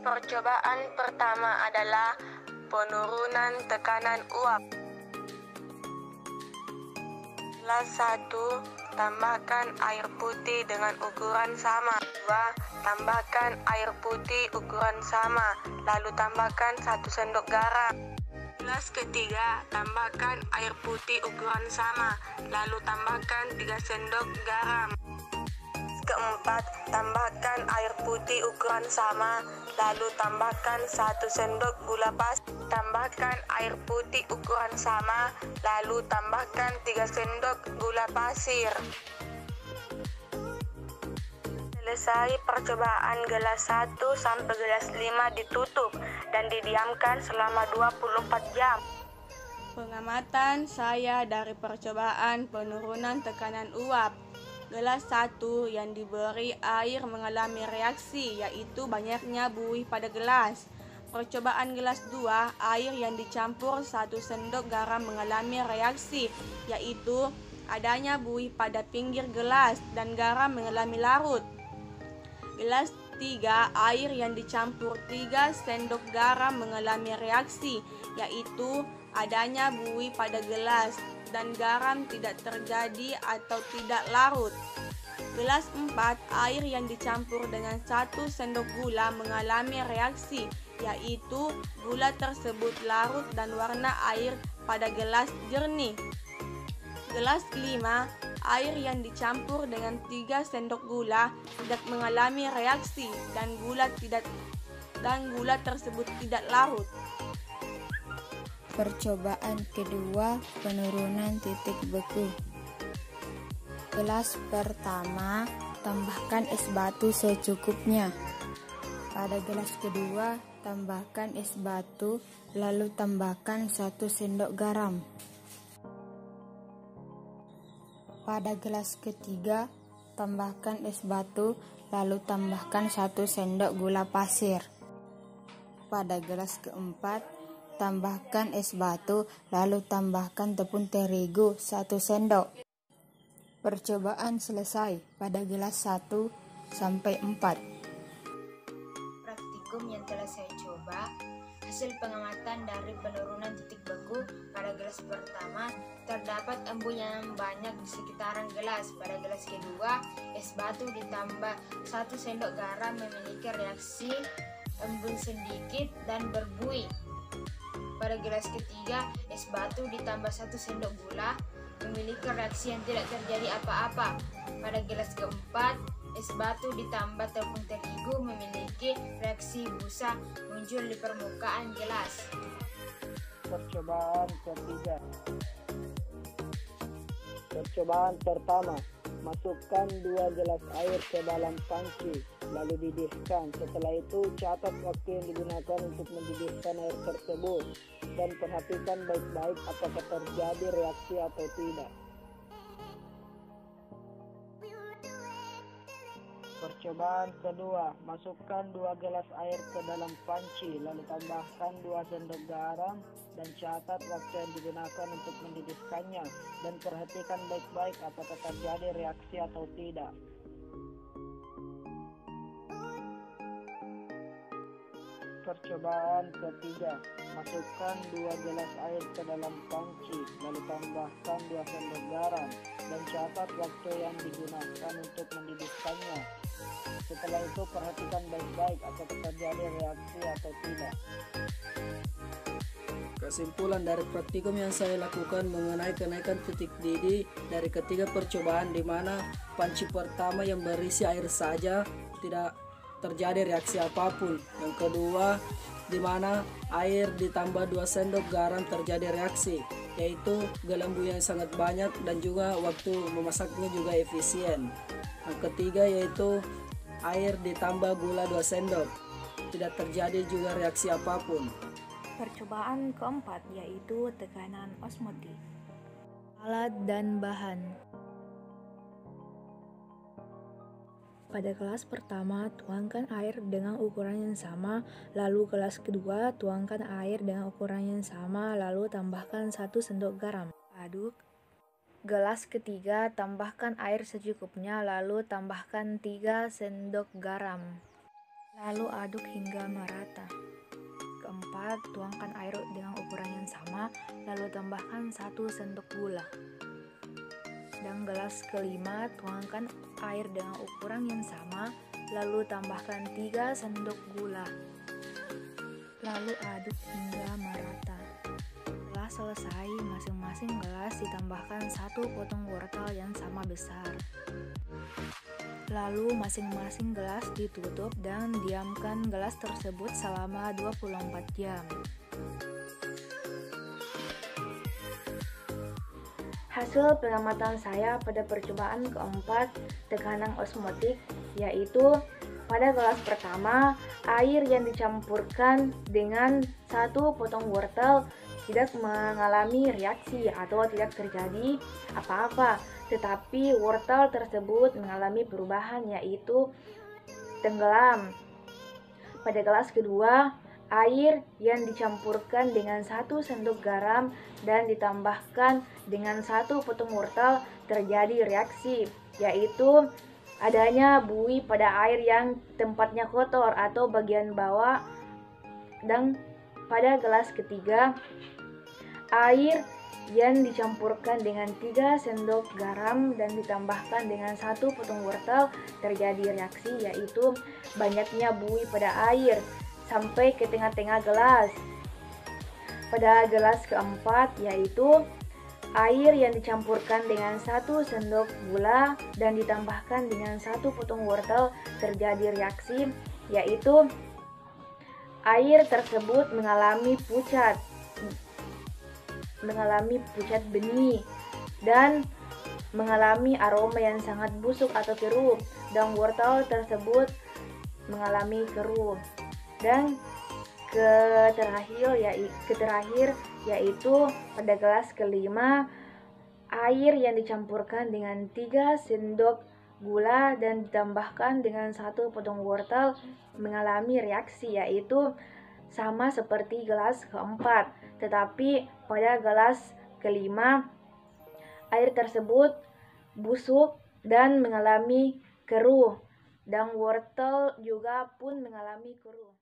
Percobaan pertama adalah penurunan tekanan uap. Gelas 1, tambahkan air putih dengan ukuran sama. 2, tambahkan air putih ukuran sama, lalu tambahkan 1 sendok garam. Gelas ketiga, tambahkan air putih ukuran sama, lalu tambahkan 3 sendok garam. Keempat, tambahkan air putih ukuran sama, lalu tambahkan 1 sendok gula pasir. Tambahkan air putih ukuran sama, lalu tambahkan 3 sendok gula pasir. Selesai percobaan gelas 1 sampai gelas 5 ditutup dan didiamkan selama 24 jam. Pengamatan saya dari percobaan penurunan tekanan uap. Gelas 1 yang diberi air mengalami reaksi, yaitu banyaknya buih pada gelas. Percobaan gelas 2, air yang dicampur 1 sendok garam mengalami reaksi, yaitu adanya buih pada pinggir gelas dan garam mengalami larut. Gelas 3, air yang dicampur 3 sendok garam mengalami reaksi, yaitu adanya buih pada gelas dan garam tidak terjadi atau tidak larut. Gelas 4, air yang dicampur dengan 1 sendok gula mengalami reaksi, yaitu gula tersebut larut dan warna air pada gelas jernih. Gelas 5, air yang dicampur dengan 3 sendok gula tidak mengalami reaksi dan gula tersebut tidak larut. Percobaan kedua, penurunan titik beku. Gelas pertama, tambahkan es batu secukupnya. Pada gelas kedua, tambahkan es batu, lalu tambahkan 1 sendok garam. Pada gelas ketiga, tambahkan es batu, lalu tambahkan 1 sendok gula pasir. Pada gelas keempat, tambahkan es batu, lalu tambahkan tepung terigu 1 sendok. Percobaan selesai pada gelas 1 sampai 4. Praktikum yang telah saya coba, hasil pengamatan dari penurunan titik beku pada gelas pertama, terdapat embun yang banyak di sekitaran gelas. Pada gelas kedua, es batu ditambah 1 sendok garam memiliki reaksi embun sedikit dan berbuih. Pada gelas ketiga, es batu ditambah 1 sendok gula memiliki reaksi yang tidak terjadi apa-apa. Pada gelas keempat, es batu ditambah tepung terigu memiliki reaksi busa muncul di permukaan gelas. Percobaan ketiga. Percobaan pertama, masukkan 2 gelas air ke dalam panci, lalu didihkan. Setelah itu, catat waktu yang digunakan untuk mendidihkan air tersebut dan perhatikan baik-baik apakah terjadi reaksi atau tidak. Percobaan kedua, masukkan 2 gelas air ke dalam panci, lalu tambahkan 2 sendok garam dan catat waktu yang digunakan untuk mendidihkannya dan perhatikan baik-baik apakah terjadi reaksi atau tidak. Percobaan ketiga, masukkan 2 gelas air ke dalam panci, lalu tambahkan 2 sendok garam dan catat waktu yang digunakan untuk mendidihkannya. Setelah itu perhatikan baik-baik apakah terjadi reaksi atau tidak. Kesimpulan dari praktikum yang saya lakukan mengenai kenaikan titik didih dari ketiga percobaan, di mana panci pertama yang berisi air saja tidak terjadi reaksi apapun. Yang kedua, di mana air ditambah 2 sendok garam terjadi reaksi, yaitu gelambu yang sangat banyak dan juga waktu memasaknya juga efisien. Yang ketiga yaitu air ditambah gula 2 sendok, tidak terjadi juga reaksi apapun. Percobaan keempat yaitu tekanan osmotik. Alat dan bahan. Pada gelas pertama, tuangkan air dengan ukuran yang sama, lalu gelas kedua, tuangkan air dengan ukuran yang sama, lalu tambahkan 1 sendok garam. Aduk. Gelas ketiga, tambahkan air secukupnya, lalu tambahkan 3 sendok garam. lalu aduk hingga merata. Keempat, tuangkan air dengan ukuran yang sama, lalu tambahkan 1 sendok gula. Dan gelas kelima, tuangkan air dengan ukuran yang sama, lalu tambahkan 3 sendok gula. Lalu aduk hingga merata. Setelah selesai, masing-masing gelas ditambahkan 1 potong wortel yang sama besar. Lalu masing-masing gelas ditutup dan diamkan gelas tersebut selama 24 jam. Hasil pengamatan saya pada percobaan keempat tekanan osmotik, yaitu pada gelas pertama, air yang dicampurkan dengan 1 potong wortel tidak mengalami reaksi atau tidak terjadi apa-apa, tetapi wortel tersebut mengalami perubahan, yaitu tenggelam. Pada gelas kedua, air yang dicampurkan dengan 1 sendok garam dan ditambahkan dengan 1 potong wortel terjadi reaksi, yaitu adanya buih pada air yang tempatnya kotor atau bagian bawah. Dan pada gelas ketiga, air yang dicampurkan dengan 3 sendok garam dan ditambahkan dengan 1 potong wortel terjadi reaksi, yaitu banyaknya buih pada air sampai ke tengah-tengah gelas. Pada gelas keempat, yaitu air yang dicampurkan dengan 1 sendok gula dan ditambahkan dengan 1 potong wortel terjadi reaksi, yaitu air tersebut mengalami pucat benih dan mengalami aroma yang sangat busuk atau keruh, dan wortel tersebut mengalami keruh. Dan terakhir yaitu pada gelas kelima, air yang dicampurkan dengan 3 sendok gula dan ditambahkan dengan 1 potong wortel mengalami reaksi, yaitu sama seperti gelas keempat, tetapi pada gelas kelima air tersebut busuk dan mengalami keruh, dan wortel juga pun mengalami keruh.